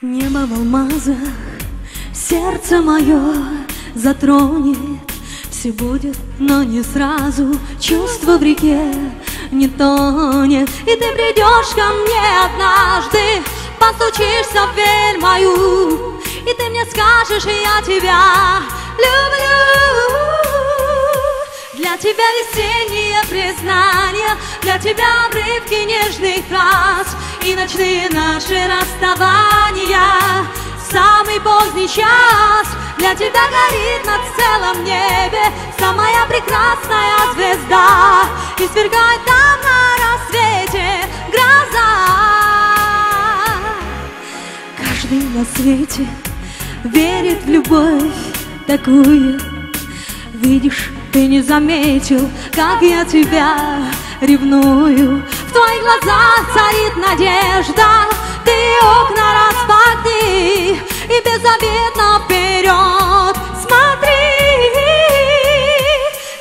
Небо в алмазах, сердце мое затронет. Все будет, но не сразу. Чувство в реке не тонет. И ты придешь ко мне однажды, постучишься в дверь мою, и ты мне скажешь: я тебя люблю. Для тебя весенние признания, для тебя обрывки нежных фраз и ночные наши расставания. В самый поздний час для тебя горит на целом небе самая прекрасная звезда, и свергает там на рассвете гроза. Каждый на свете верит в любовь такую. Видишь, ты не заметил, как я тебя ревную. В твоих глазах царит надежда, ты окна распахни и беззаветно вперед смотри.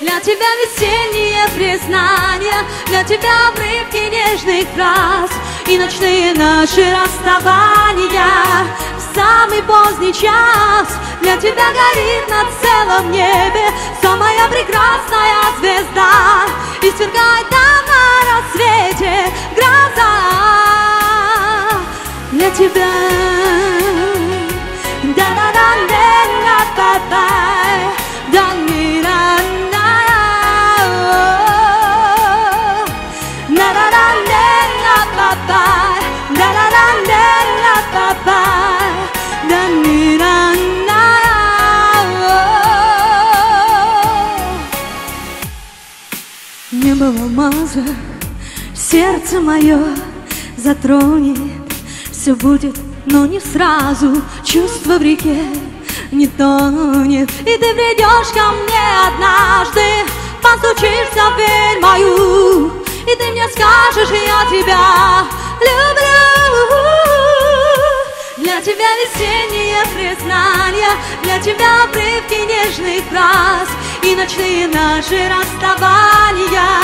Для тебя весенние признания, для тебя обрывки нежных фраз и ночные наши расставания. В самый поздний час для тебя горит на целом небе самая прекрасная звезда, и свергает там на рассвете гроза. Для тебя небо в алмазах, сердце мое затронет. Все будет, но не сразу. Чувство в реке не тонет. И ты придешь ко мне однажды, постучишься в дверь мою, и ты мне скажешь: я тебя люблю. Для тебя весенние признания, для тебя обрывки нежных фраз и ночные наши расставания.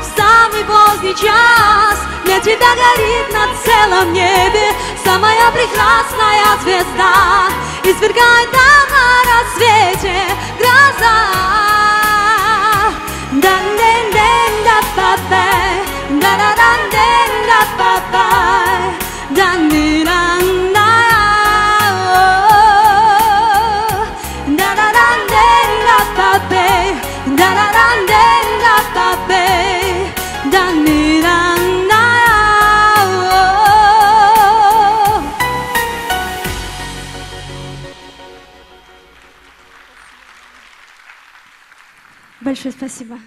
В самый поздний час для тебя горит на целом небе самая прекрасная звезда, и свергает там на рассвете гроза. Большое спасибо.